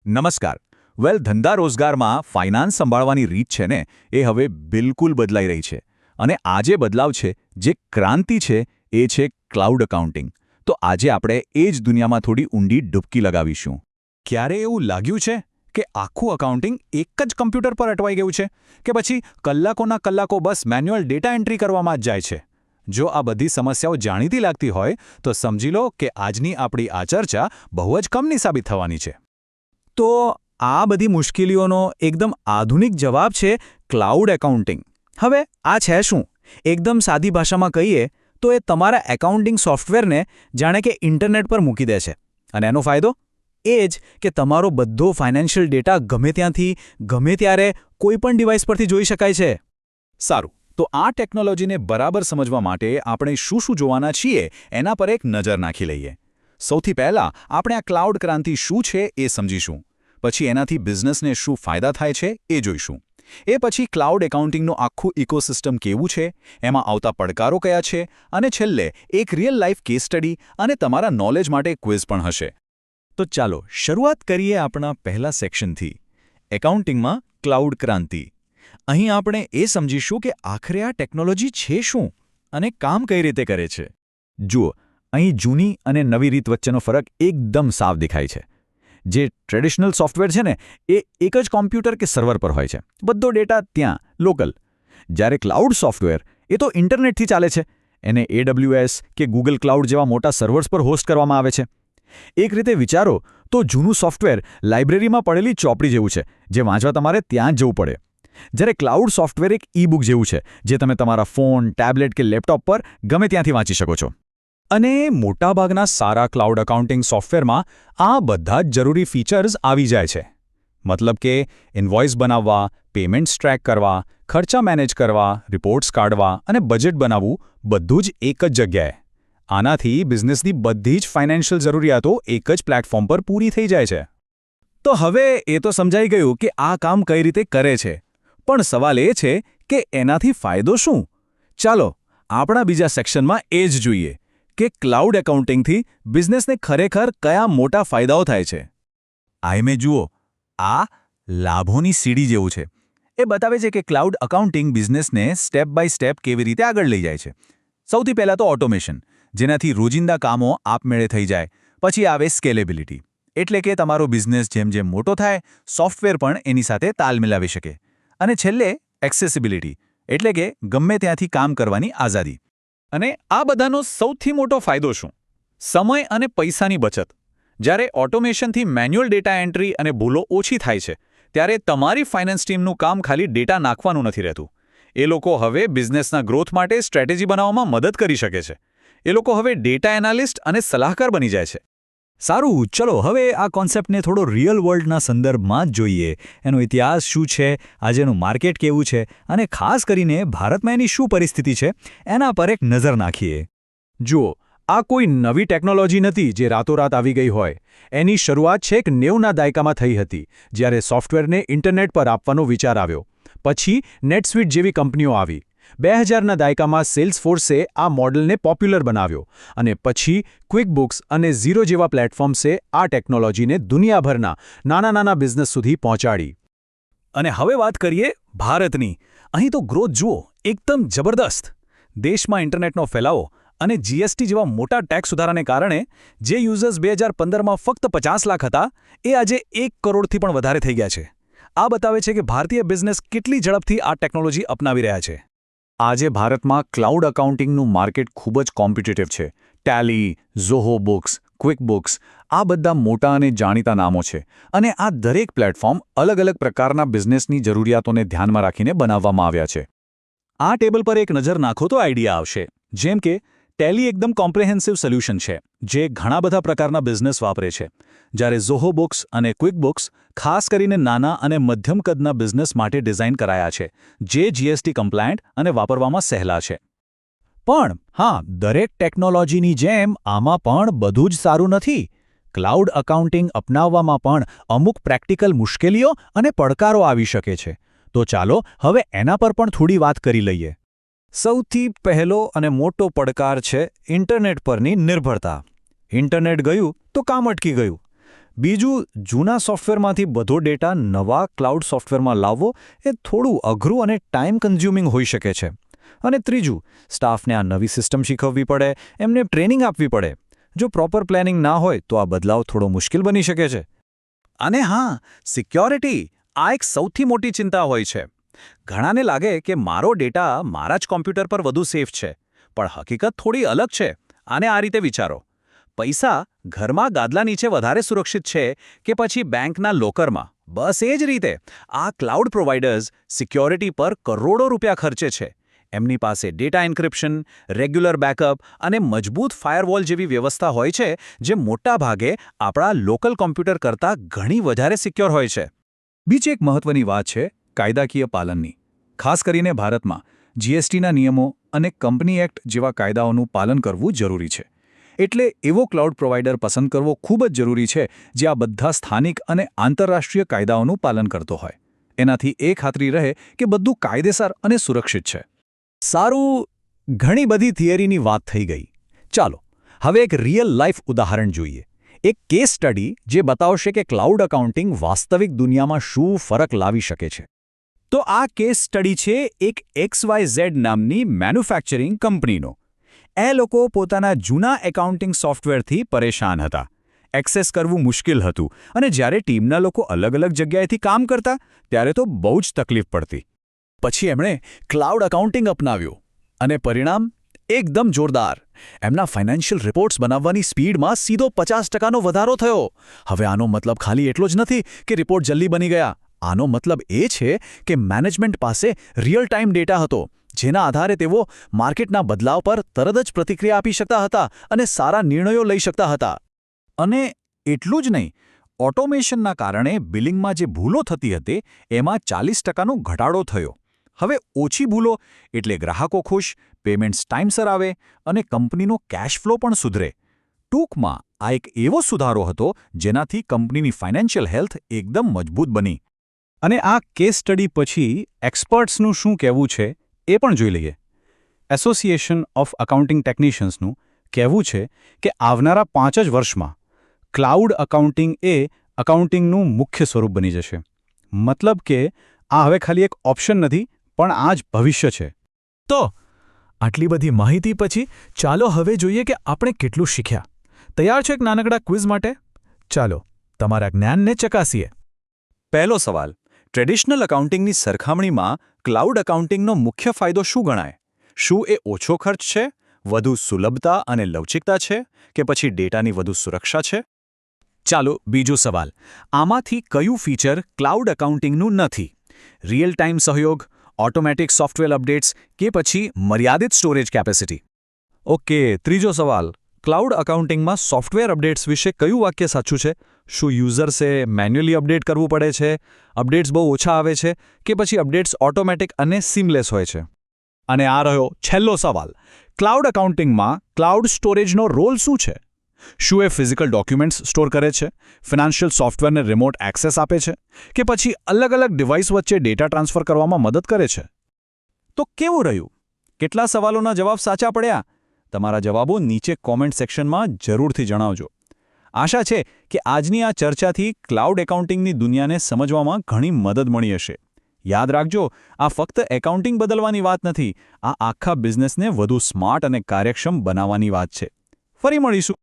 નમસ્કાર. ધંધા રોજગારમાં ફાઇનાન્સ સંભાળવાની રીત છે ને એ હવે બિલકુલ બદલાઈ રહી છે અને આ જે બદલાવ છે, જે ક્રાંતિ છે, એ છે ક્લાઉડ એકાઉન્ટિંગ. તો આજે આપણે એ જ દુનિયામાં થોડી ઊંડી ડૂબકી લગાવીશું. ક્યારે એવું લાગ્યું છે કે આખું એકાઉન્ટિંગ એક જ કમ્પ્યુટર પર અટવાઈ ગયું છે કે પછી કલાકોના કલાકો બસ મેન્યુઅલ ડેટા એન્ટ્રી કરવામાં જ જાય છે? જો આ બધી સમસ્યાઓ જાણીતી લાગતી હોય તો સમજી લો કે આજની આપણી આ ચર્ચા બહુ જ કમની સાબિત થવાની છે. તો આ બધી મુશ્કેલીઓનો એકદમ આધુનિક જવાબ છે ક્લાઉડ એકાઉન્ટિંગ. હવે આ છે શું? એકદમ સાદી ભાષામાં કહીએ તો એ તમારા એકાઉન્ટિંગ સોફ્ટવેરને જાણે કે ઇન્ટરનેટ પર મૂકી દે છે. અને એનો ફાયદો? એ જ કે તમારો બધો ફાઇનાન્શિયલ ડેટા ગમે ત્યાંથી ગમે ત્યારે કોઈપણ ડિવાઇસ પરથી જોઈ શકાય છે. સારું, તો આ ટેકનોલોજીને બરાબર સમજવા માટે આપણે શું શું જોવાના છીએ એના પર એક નજર નાખી લઈએ. સૌથી પહેલાં આપણે આ ક્લાઉડ ક્રાંતિ શું છે એ સમજીશું. પછી એનાથી બિઝનેસને શું ફાયદા થાય છે એ જોઈશું. એ પછી ક્લાઉડ એકાઉન્ટિંગનું આખું ઇકોસિસ્ટમ કેવું છે, એમાં આવતા પડકારો કયા છે, અને છેલ્લે એક રિયલ લાઈફ કેસ સ્ટડી અને તમારા નોલેજ માટે ક્વિઝ પણ હશે. તો ચાલો શરૂઆત કરીએ આપણા પહેલા સેક્શનથી, એકાઉન્ટિંગમાં ક્લાઉડ ક્રાંતિ. અહીં આપણે એ સમજીશું કે આખરે આ ટેકનોલોજી છે શું અને કામ કઈ રીતે કરે છે. જુઓ, અહીં જૂની અને નવી રીત વચ્ચેનો ફરક એકદમ સાફ દેખાય છે. જે ટ્રેડિશનલ સોફ્ટવેર છે ને એ એક જ કોમ્પ્યુટર કે સર્વર પર હોય છે, બધો ડેટા ત્યાં લોકલ. જ્યારે ક્લાઉડ સોફ્ટવેર એ તો ઇન્ટરનેટથી ચાલે છે. એને AWS કે ગૂગલ ક્લાઉડ જેવા મોટા સર્વર્સ પર હોસ્ટ કરવામાં આવે છે. એક રીતે વિચારો તો જૂનું સોફ્ટવેર લાઇબ્રેરીમાં પડેલી ચોપડી જેવું છે, જે વાંચવા તમારે ત્યાં જ જવું પડે. જ્યારે ક્લાઉડ સોફ્ટવેર એક ઈ-બુક જેવું છે, જે તમે તમારા ફોન, ટેબ્લેટ કે લેપટોપ પર ગમે ત્યાંથી વાંચી શકો છો. અને મોટાભાગના સારા ક્લાઉડ એકાઉન્ટિંગ સોફ્ટવેરમાં આ બધા જ જરૂરી ફીચર્સ આવી જાય છે. મતલબ કે ઇન્વોઇસ બનાવવા, પેમેન્ટ્સ ટ્રેક કરવા, ખર્ચા મેનેજ કરવા, રિપોર્ટ્સ કાઢવા અને બજેટ બનાવવું બધું જ એક જ જગ્યાએ. આનાથી બિઝનેસની બધી જ ફાઇનાન્શિયલ જરૂરિયાતો એક જ પ્લેટફોર્મ પર પૂરી થઈ જાય છે. તો હવે એ તો સમજાઈ ગયું કે આ કામ કઈ રીતે કરે છે. પણ સવાલ એ છે કે એનાથી ફાયદો શું? ચાલો આપણા બીજા સેક્શનમાં એ જ જોઈએ કે ક્લાઉડ એકાઉન્ટિંગથી બિઝનેસને ખરેખર કયા મોટા ફાયદાઓ થાય છે. આયમે જુઓ, આ લાભોની સીડી જેવું છે. એ બતાવે છે કે ક્લાઉડ એકાઉન્ટિંગ બિઝનેસને સ્ટેપ બાય સ્ટેપ કેવી રીતે આગળ લઈ જાય છે. સૌથી પહેલાં તો ઓટોમેશન, જેનાથી રોજિંદા કામો આપમેળે થઈ જાય. પછી આવે સ્કેલેબિલિટી, એટલે કે તમારો બિઝનેસ જેમ જેમ મોટો થાય, સોફ્ટવેર પણ એની સાથે તાલ મિલાવી શકે. અને છેલ્લે એક્સેસિબિલિટી, એટલે કે ગમે ત્યાંથી કામ કરવાની આઝાદી. અને આ બધાનો સૌથી મોટો ફાયદો શું? સમય અને પૈસાની બચત. જ્યારે ઓટોમેશનથી મેન્યુઅલ ડેટા એન્ટ્રી અને ભૂલો ઓછી થાય છે, ત્યારે તમારી ફાઇનાન્સ ટીમનું કામ ખાલી ડેટા નાખવાનું નથી રહેતું. એ લોકો હવે બિઝનેસના ગ્રોથ માટે સ્ટ્રેટેજી બનાવવામાં મદદ કરી શકે છે. એ લોકો હવે ડેટા એનાલિસ્ટ અને સલાહકાર બની જાય છે. સારું, ચલો હવે આ કોન્સેપ્ટને થોડો રિયલ વર્લ્ડના સંદર્ભમાં જ જોઈએ. એનો ઇતિહાસ શું છે, આજેનું માર્કેટ કેવું છે, અને ખાસ કરીને ભારતમાં એની શું પરિસ્થિતિ છે, એના પર એક નજર નાખીએ. જુઓ, આ કોઈ નવી ટેકનોલોજી નથી જે રાતોરાત આવી ગઈ હોય. એની શરૂઆત છેક 90ના દાયકામાં થઈ હતી, જ્યારે સોફ્ટવેરને ઇન્ટરનેટ પર આપવાનો વિચાર આવ્યો. પછી નેટસ્વીટ જેવી કંપનીઓ આવી. 2000ના દાયકામાં સેલ્સફોર્સે આ મોડલને પોપ્યુલર બનાવ્યો. અને પછી ક્વિકબુક્સ અને ઝીરો જેવા પ્લેટફોર્મ્સે આ ટેકનોલોજીને દુનિયાભરના નાના બિઝનેસ સુધી પહોંચાડી. અને હવે વાત કરીએ ભારતની. અહીં તો ગ્રોથ જુઓ, એકદમ જબરદસ્ત. દેશમાં ઇન્ટરનેટનો ફેલાવો અને GST જેવા મોટા ટેક્સ સુધારાને કારણે જે યુઝર્સ 2015માં ફક્ત 50 લાખ હતા, એ આજે 1 કરોડથી પણ વધારે થઈ ગયા છે. આ બતાવે છે કે ભારતીય બિઝનેસ કેટલી ઝડપથી આ ટેકનોલોજી અપનાવી રહ્યા છે. આજે ભારતમાં ક્લાઉડ એકાઉન્ટિંગનું માર્કેટ ખૂબ જ કોમ્પિટિટિવ છે. ટેલી, ઝોહો બુક્સ, ક્વિકબુક્સ, આ બધા મોટા અને જાણીતા નામો છે. અને આ દરેક પ્લેટફોર્મ અલગ અલગ પ્રકારના બિઝનેસની જરૂરિયાતોને ધ્યાનમાં રાખીને બનાવવામાં આવ્યા છે. આ ટેબલ પર એક નજર નાખો તો આઈડિયા આવશે. જેમ કે ટેલી એકદમ કોમ્પ્રિહેન્સિવ સોલ્યુશન છે, જે ઘણા બધા પ્રકારના બિઝનેસ વાપરે છે. જ્યારે ઝોહો બુક્સ અને ક્વિકબુક્સ ખાસ કરીને નાના અને મધ્યમ કદના બિઝનેસ માટે ડિઝાઇન કરાયા છે, જે GST કમ્પ્લાયન્ટ અને વાપરવામાં સહેલા છે. પણ હા, દરેક ટેકનોલોજીની જેમ આમાં પણ બધું જ સારું નથી. ક્લાઉડ એકાઉન્ટિંગ અપનાવવામાં પણ અમુક પ્રેક્ટિકલ મુશ્કેલીઓ અને પડકારો આવી શકે છે. તો ચાલો હવે એના પર પણ થોડી વાત કરી લઈએ. સૌથી પહેલો અને મોટો પડકાર છે ઇન્ટરનેટ પરની નિર્ભરતા. ઇન્ટરનેટ ગયું તો કામ અટકી ગયું. બીજું, જૂના સોફ્ટવેરમાંથી બધો ડેટા નવા ક્લાઉડ સોફ્ટવેરમાં લાવવો એ થોડું અઘરું અને ટાઈમ કન્ઝ્યુમિંગ હોઈ શકે છે. અને ત્રીજું, સ્ટાફને આ નવી સિસ્ટમ શીખવવી પડે, એમને ટ્રેનિંગ આપવી પડે. જો પ્રોપર પ્લાનિંગ ના હોય તો આ બદલાવ થોડો મુશ્કેલ બની શકે છે. અને હા, સિક્યોરિટી આ એક સૌથી મોટી ચિંતા હોય છે. ઘણાને લાગે કે મારો ડેટા મારા જ કોમ્પ્યુટર પર વધુ સેફ છે, પણ હકીકત થોડી અલગ છે. આને આ રીતે વિચારો. પૈસા ઘરમાં ગાદલા નીચે વધારે સુરક્ષિત છે કે પછી બેંકના લોકરમાં? બસ એ જ રીતે આ ક્લાઉડ પ્રોવાઇડર્સ સિક્યોરિટી પર કરોડો રૂપિયા ખર્ચે છે. એમની પાસે ડેટા એન્ક્રિપ્શન, રેગ્યુલર બેકઅપ અને મજબૂત ફાયરવોલ જેવી વ્યવસ્થા હોય છે, જે મોટાભાગે આપણા લોકલ કોમ્પ્યુટર કરતાં ઘણી વધારે સિક્યોર હોય છે. બીજી એક મહત્વની વાત છે કાયદાકીય પાલનની. ખાસ કરીને ભારતમાં જીએસટીના નિયમો અને કંપની એક્ટ જેવા કાયદાઓનું પાલન કરવું જરૂરી છે. એટલે એવો ક્લાઉડ પ્રોવાઇડર પસંદ કરવો ખૂબ જ જરૂરી છે જે આ બધા સ્થાનિક અને આંતરરાષ્ટ્રીય કાયદાઓનું પાલન કરતો હોય. એનાથી એ ખાતરી રહે કે બધું કાયદેસર અને સુરક્ષિત છે. સારું, ઘણી બધી થિયરીની વાત થઈ ગઈ. ચાલો હવે એક રિયલ લાઈફ ઉદાહરણ જોઈએ. એક કેસ સ્ટડી જે બતાવશે કે ક્લાઉડ અકાઉન્ટિંગ વાસ્તવિક દુનિયામાં શું ફરક લાવી શકે છે. તો આ કેસ સ્ટડી છે એક XYZ નામની મેન્યુફેક્ચરિંગ કંપનીનો. એ લોકો પોતાના જૂના એકાઉન્ટિંગ સોફ્ટવેરથી પરેશાન હતા. એક્સેસ કરવું મુશ્કેલ હતું અને જ્યારે ટીમના લોકો અલગ અલગ જગ્યાએથી કામ કરતા ત્યારે તો બહુ જ તકલીફ પડતી. પછી એમણે ક્લાઉડ અકાઉન્ટિંગ અપનાવ્યું અને પરિણામ એકદમ જોરદાર. એમના ફાઇનાન્શિયલ રિપોર્ટ્સ બનાવવાની સ્પીડમાં સીધો 50%નો વધારો થયો. હવે આનો મતલબ ખાલી એટલો જ નથી કે રિપોર્ટ જલ્દી બની ગયા. આનો મતલબ એ છે કે મેનેજમેન્ટ પાસે રિયલ ટાઈમ ડેટા હતો, જેના આધારે તેઓ માર્કેટના બદલાવ પર તરત જ પ્રતિક્રિયા આપી શકતા હતા અને સારા નિર્ણયો લઈ શકતા હતા. અને એટલું જ નહીં, ઓટોમેશનના કારણે બિલિંગમાં જે ભૂલો થતી હતી એમાં 40%નો ઘટાડો થયો. હવે ઓછી ભૂલો એટલે ગ્રાહકો ખુશ, પેમેન્ટ્સ ટાઈમસર આવે અને કંપનીનો કેશ ફ્લો પણ સુધરે. ટૂંકમાં આ એક એવો સુધારો હતો જેનાથી કંપનીની ફાઇનાન્શિયલ હેલ્થ એકદમ મજબૂત બની. અને આ કેસ સ્ટડી પછી એક્સપર્ટ્સનું શું કહેવું છે એ પણ જોઈ લઈએ. એસોસિએશન ઓફ અકાઉન્ટિંગ ટેકનિશિયન્સનું કહેવું છે કે આવનારા 5 જ વર્ષમાં ક્લાઉડ અકાઉન્ટિંગ એ અકાઉન્ટિંગનું મુખ્ય સ્વરૂપ બની જશે. મતલબ કે આ હવે ખાલી એક ઓપ્શન નથી, પણ આ જ ભવિષ્ય છે. તો આટલી બધી માહિતી પછી ચાલો હવે જોઈએ કે આપણે કેટલું શીખ્યા. તૈયાર છે એક નાનકડા ક્વિઝ માટે? ચાલો તમારા જ્ઞાનને ચકાસીએ. પહેલો સવાલ, ટ્રેડિશનલ અકાઉન્ટિંગની સરખામણીમાં ક્લાઉડ અકાઉન્ટિંગનો મુખ્ય ફાયદો શું ગણાય? શું એ ઓછો ખર્ચ છે, વધુ સુલભતા અને લવચિકતા છે, કે પછી ડેટાની વધુ સુરક્ષા છે? ચાલો બીજો સવાલ, આમાંથી કયું ફીચર ક્લાઉડ અકાઉન્ટિંગનું નથી? રિયલ ટાઈમ સહયોગ, ઓટોમેટિક સોફ્ટવેર અપડેટ્સ કે પછી મર્યાદિત સ્ટોરેજ કેપેસિટી? ઓકે, ત્રીજો સવાલ, ક્લાઉડ અકાઉન્ટિંગમાં સોફ્ટવેર અપડેટ્સ વિશે કયું વાક્ય સાચું છે? શું યુઝર્સે મેન્યુઅલી અપડેટ કરવું પડે છે, અપડેટ્સ બહુ ઓછા આવે છે, કે પછી અપડેટ્સ ઓટોમેટિક અને સીમલેસ હોય છે? અને આ રહ્યો છેલ્લો સવાલ, ક્લાઉડ અકાઉન્ટિંગમાં ક્લાઉડ સ્ટોરેજનો રોલ શું છે? શું એ ફિઝિકલ ડોક્યુમેન્ટ્સ સ્ટોર કરે છે, ફિનાન્શિયલ સોફ્ટવેરને રિમોટ એક્સેસ આપે છે, કે પછી અલગ અલગ ડિવાઇસ વચ્ચે ડેટા ટ્રાન્સફર કરવામાં મદદ કરે છે? તો કેવું રહ્યું? કેટલા સવાલોના જવાબ સાચા પડ્યા? તમારા જવાબો નીચે કોમેન્ટ સેક્શનમાં જરૂરથી જણાવજો. આશા છે કે આજની આ ચર્ચાથી ક્લાઉડ એકાઉન્ટિંગની દુનિયાને સમજવામાં ઘણી મદદ મળી હશે. યાદ રાખજો, આ ફક્ત એકાઉન્ટિંગ બદલવાની વાત નથી, આ આખા બિઝનેસને વધુ સ્માર્ટ અને કાર્યક્ષમ બનાવવાની વાત છે. ફરી મળીશું.